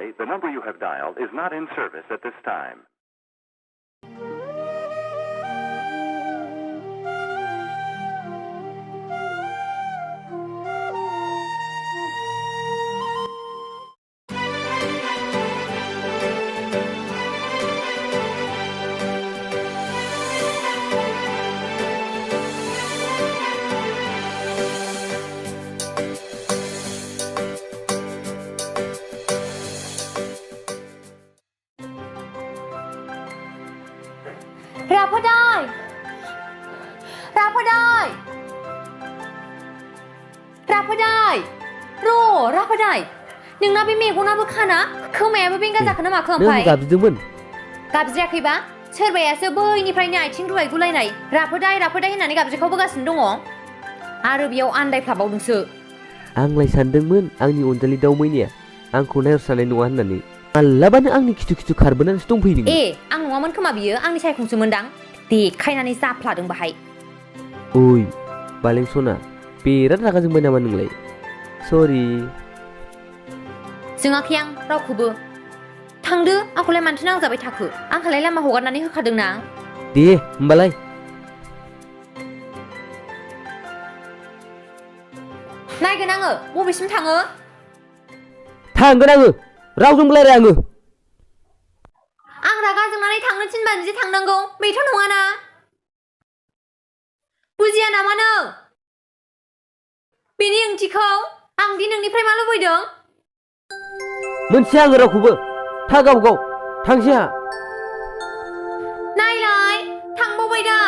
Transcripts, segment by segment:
sorry, the number you have dialed is not in service at this time. नोंना बे मेगनाबो खाना खोमायाबो बेंगा जाखोना माखो ओमफ्राय नों गाबज्रिदोंमोन गाबज्रियाखैबा सोरबायासो बैनिफ्रायनो आथिं रुवाय गुलायनाय राफोदाय होननानै गाबज्रिखावबोगासिनो दङ आरो बेयाव आन्दायफ्लाबावदोंसो आंलाय सानदोंमोन आंनि अनजालि दावमैनाया आंखौ नायहरसानाय नङा होननानै मालाबानो आंनि खिथु खिथु खारबोनानैसो दंफैदों आं नङामोन खोमा बियो आंनि सायखंसोमोनदां देखायनानै जाफ्लादों बाहाय ओइ बालेंसना बेराद रागा जोंबाय नामा नोंलाय सरि जोङाखै आं रावखौबो थांदो आंखौलाय मानथो नांजाबाय थाखो आंहालाय लामा हगारनानै होखादोंना दे होमबालाय नायगोन आङो बबेसिम थाङो थांगोन आङो रावजोंबो रायलाया आङो आं रागा जोंनानै थांनो थिनबानो जे थांनांगौ बेथ' नङाना बुजिया नामा नों बेनि ओंथिखौ आं दि नोंनिफ्राय मा लुबैदों मोनथिया आङो रावखौबो था गाव गाव थांसै आहा नायलाय थांबावबाय दा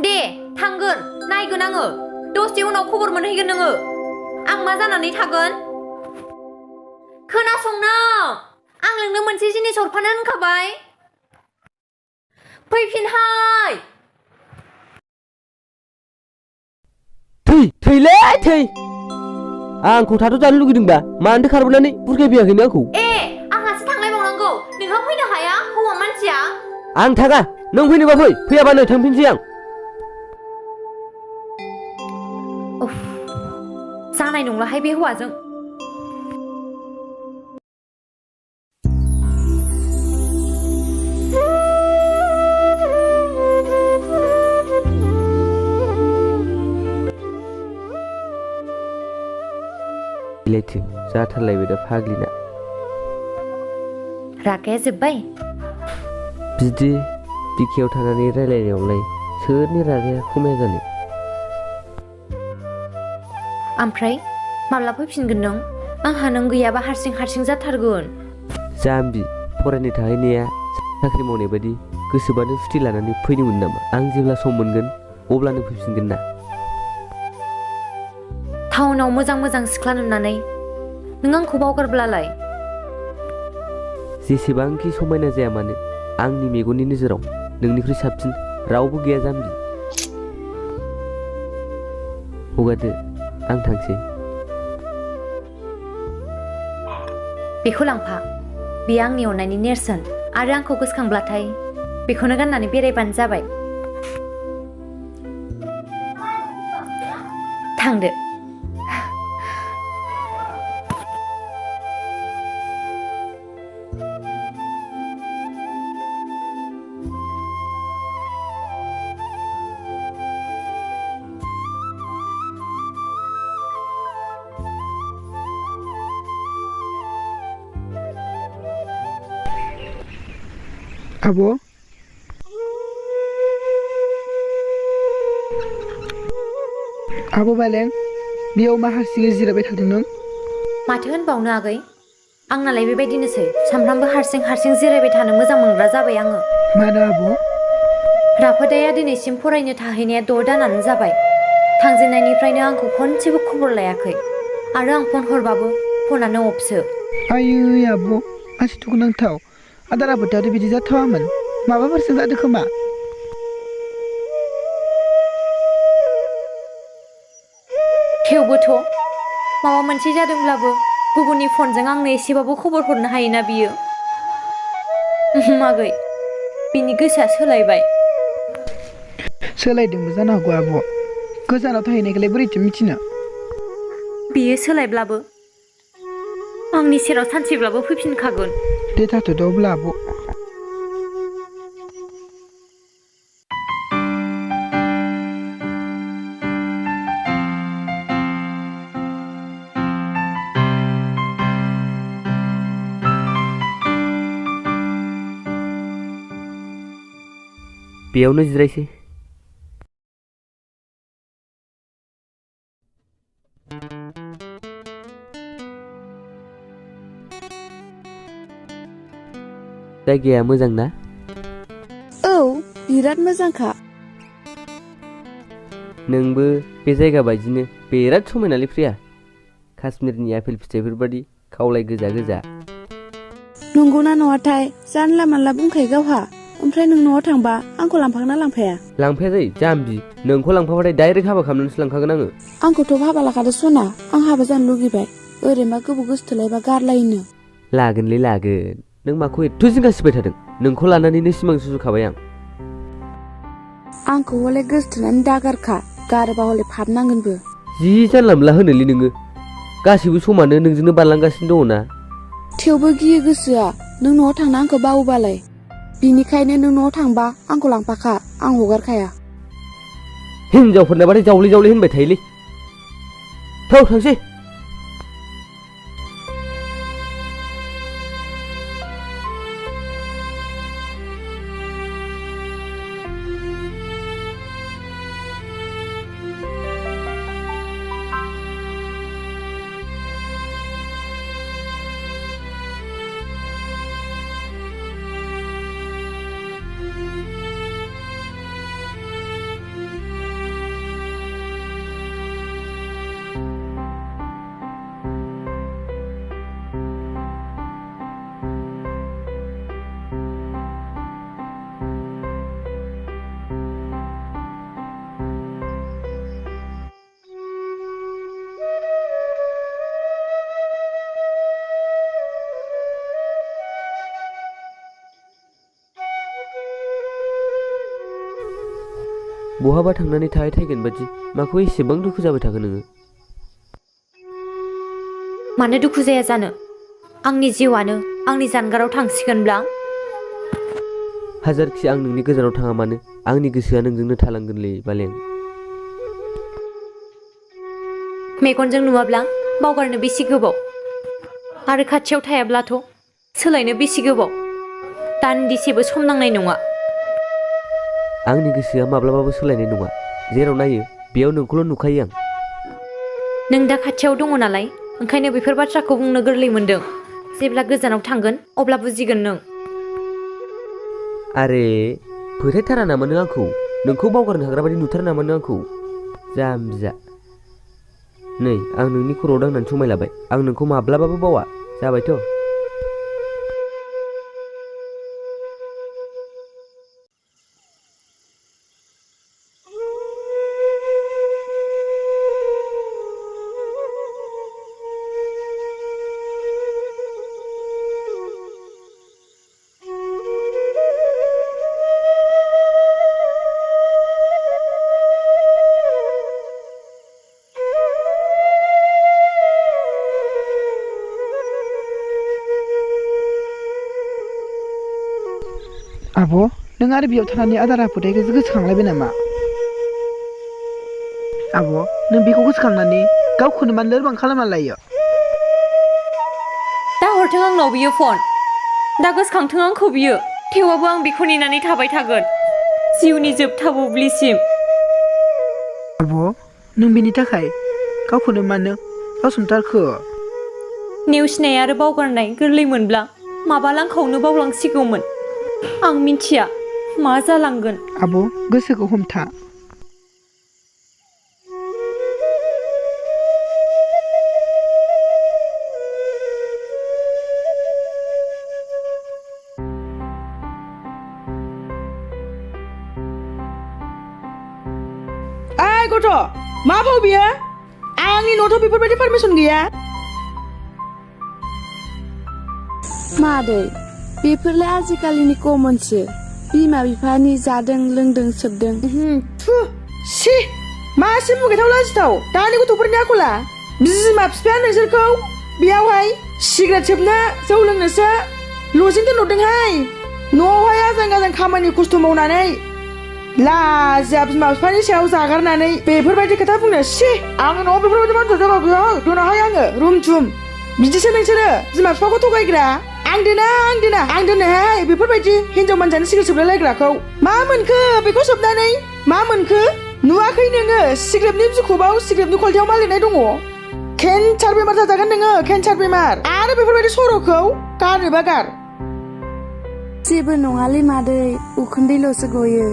दे थांगोन नायगोन आङो दसे उनाव खबर मोनहैगोन नोङो आं मा जानानै थागोन खोनासं नों आं नोंनो मोनसे जिनिस हरफानो होनखाबाय फैफिनहाय थैलै थै आंखौ थाथ' जानो लुगैदोंबा मानोथो खारबोनानै बुरखायफैयाखैनो आंखौ आंहासो थांलायबावनांगौ नोंहा फैनो हाया हौवा मानसिया आं थाङा नों फैनोबा फै फैयाबानो थांफिनसै आं जानाय नंलाहाय बे हौवाजों लेथो जाथारलायबाय दा फाग्लिना रागाया जोब्बाय बिदि बिखायाव थानानै रायलायनायावलाय सोरनि रागाया खमाया जानो ओमफ्राय माब्ला फैफिनगोन नों आंहा नों गैयाबा हारसिं जाथारगोन जाम्बि फरायनो थाहैनाया साख्रि मावनाय बायदि गोसोबानो सुथि लानानै फैनोमोन नामा आं जेब्ला सम मोनगोन अब्लानो फैफिनगोन ना टाउनाव मोजां सिख्ला नुनानै नों आंखौ बावगारब्लालाय जेसेबांखि समायना जाया मानो आंनि मेगननि नोजोराव नोंनिख्रुइ साबसिन रावबो गैया जाम्बि हगारदो आं थांसै बेखौ लांफा बेयो आंनि अननायनि नेरसोन आरो आंखौ गोसोखांब्लाथाय बेखौनो गाननानै बेरायबानो जाबाय थांदो आब' बालें बेयाव मा हारसिङै जिरायबाय थादों नों माथो होनबावनो आगै आंनालाय बेबायदिनोसै सामफ्रामबो हारसिं जिरायबाय थानो मोजां मोनग्रा जाबाय आङो मानो आब' राफोदाया दिनैसिम फरायनो थाहैनाया 6 दानानो जाबाय थांजेननायनिफ्रायनो आंखौ खनसेबो खबर लायाखै आरो आं फन हरबाबो फनानो अफसो आयै आब' आंसो दुखुनांथाव आदा राफोदायाथ' बिदि जाथावामोन माबाफोरसो जादों खोमा थेवबोथ' माबा मोनसे जादोंब्लाबो गुबुननि फनजों आंनो एसेबाबो खबर हरनो हायोना बियो मागै बिनि गोसोआ सोलायबाय सोलायदोंबो जानो हागौ आब' गोजानाव थाहैनायखौलाय बोरैथो मिथिनो बियो सोलायब्लाबो आंनि सेराव सानसेब्लाबो फैफिनखागोन। दे थाथ'दो अब्ला आब'। बेयावनो जिरायसै। जायगाया मोजां ना? औ बिराद मोजांखा। नोंबो बे जायगा बायदिनो बिराद समायनालै प्रिया। काश्मीरनि आपेल फिथाइफोर बादि खावलाय गोजा गोजा। नंगौना नङाथाय जानला मानला बुंखायो गावहा। ओमफ्राय नों न'आव थांबा आंखौ लांफागोन ना लांफाया? लांफाया जायो जाम्बि। नोंखौ लांफाबाथाय डाइरेक्ट हाबा खालामनानैसो लांखागोन आङो। आंखौथ' हाबा लाखादो सना। आं हाबा जानो लुगैबाय। ओरैनोबा गोबाव गोसोथोलायबा गारलायोनो। लागोनलै लागोन। नों माखौ एथ' जिंगासिबाय थादों? नोंखौ लानानैनो सिमां सुजुखाबाय आं। आंखौ हले गोसोथोनानै दागारखा। गारोबा हले फाबनांगोनबो। जि जानला मोनला होनोलै नोङो। गासैबो समानो नोंजोंनो बारलांगासिनो दङ ना। थेवबो गियो गोसोआ। नों न'आव थांना आंखौ बावोबालाय। बिनिखायनो नों न'आव थांबा आंखौ लांफाखा। आं हगारखाया। हिनजावफोरना बाथाय जावले जावले होनबाय थायोलै। थौ थांसै। बहाबा थांनानै थाहैगोन बादि माखौ एसेबां दुखु जाबाय थाखो नोङो? मानो दुखु जाया जानो? आंनि जिउआनो आंनि जानगाराव थांसिगोनब्ला हाजारखि आं नोंनि गोजानाव थाङा मानो आंनि गोसोआ नोंजोंनो थालांगोनलै बालें। मेगनजों नुवाब्ला बावगारनो बेसे गोबाव आरो खाथियाव थायाब्लाथ' सोलायनो बेसे गोबाव। दान्दिसेबो सम नांनाय नङा। आंनि गोसोआ माब्लाबाबो सोलायनाय नङा। जेराव नायो बेयाव नोंखौल' नुखायो आं। नों दा खाथियाव दङ नालाय ओंखायनो बेफोर बाथ्राखौ बुंनो गोरलै मोनदों। जेब्ला गोजानाव थांगोन अब्ला बुजिगोन नों। आरे फोथायथारा नामा नों आंखौ? नोंखौ बावगारनो हाग्रा बादि नुथारा नामा नों आंखौ? जाम्बिजा। नै आं नोंनि खर'आव दांनानै समाय लाबाय। आं नोंखौ माब्लाबाबो बावा। जाबायथ'। आब' नों आरो बेयाव थानानै आदार आफोथायखौ गोसोखांलायबाय नामा? आब' नों बेखौ गोसोखांनानै गावखौनो मानो लोरबां खालामना लायो? दा हरथों आंनाव बियो फन। दा गोसोखांथों आंखौ बियो। थेवबाबो आं बेखौ नेनानै थाबाय थागोन जिउनि जोबथा बुब्लिसिम। आब' नों बेनि थाखाय गावखौनो मानो गावसोमथारखो? नेवसिनाय आरो बावगारनाय गोरलै मोनब्ला माबा लांखावनो बावलांसिगौमोन। आं मिथिया मा जालांगोन। आब' गोसोखौ हमथा। ओइ गथ' मा बाव बियो? आंनि न'थ' बेफोरबायदि पारमिसन गैया। मादै बेफोरलाय आजिखालिनि कमनसो। बिमा बिफानि जादों लोंदों सोबदों। थु सि मासे मुगैथाव लाजिथाव दानि गथ'फोरनि आखला। बिमा बिफाया नोंसोरखौ बेयावहाय सिगारेट सोबनो जौ लोंनोसो लजिं दोनहरदोंहाय न'आवहाय आजां खामानि खस्थ' मावनानै लाजिया बिमा बिफानि सायाव जागारनानै बेफोरबायदि खोथा बुंनो सि आङो न'आव बेफोरबायदि मानसि जाबा गैया दोनाहाय आङो रुम थुम बिदिसो नोंसोरो बिमा बिफाखौ थगायग्रा आं दोनोहाय बेफोरबायदि हिनजाव मानसियानो सिगारेट सोबलायलायग्राखौ मा मोनखो बेखौ सोबनानै मा मोनखो नुवाखै नोङो सिगारेटनि बिखबाव सिगारेटनि खलथायाव मा लिरनाय दङ केन्सार बेमार जाजागोन नोङो केन्सार बेमार आरो बेफोरबायदि सर'खौ गारनोबा गार जेबो नङालै मादै उखुन्दैल'सो गयो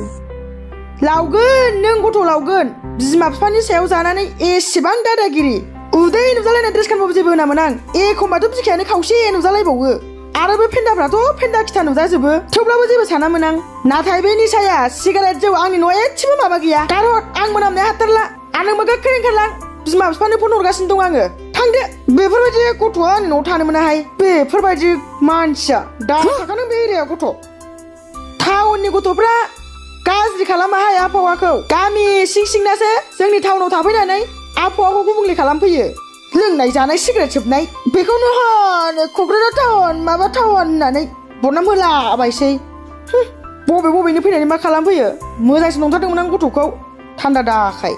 लावगोन नों गथ' लावगोन बिमा बिफानि सायाव जानानै एसेबां दादागिरि उदै नुजालायनाय ड्रेस गानबाबो जेबो होनामोन आं एखमबाथ' बिखायानो खावसे नुजालायबावो आरो बे फेन्दाफ्राथ' फेन्दा खिथा नुजाजोबो थेवब्लाबो जेबो सानामोन आं नाथाय बे निसाया सिगारेट जौ आंनि न'आव एसेबो माबा गैया गारहर आं मोनामनाया हाथारला आनो मोगाख्रै ओंखारलां बिमा बिफानो फन हरगासिनो दं आङो थांदो बेफोरबायदि गथ'आ आंनि न'आव थानो मोनाहाय बेफोरबायदि मानसिया दा थाखानों बे एरियायाव गथ' टाउननि गथ'फ्रा गाज्रि खालामाहाय आबहावाखौ गामि सिंनासो जोंनि टाउनाव थाफैनानै आबहावाखौ गुबुंले खालामफैयो लोंनाय जानाय सिगारेट सोबनाय बेखौनो होनो क'क्राझार टाउन माबा टाउन होननानै बदनाम होलाबायसै बबेनि फैनानै मा खालामफैयो मोजांसो नंथारदोंमोन आं गथ'खौ थान्दा दाखाय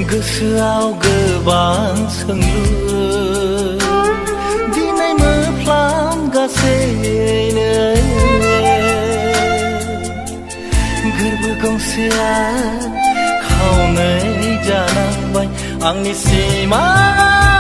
गोसोआव गोबां सोंलु दिनै मोफ्लामगासैनो गोरबो गंसेया खावनै जानांबाय आंनि सिमां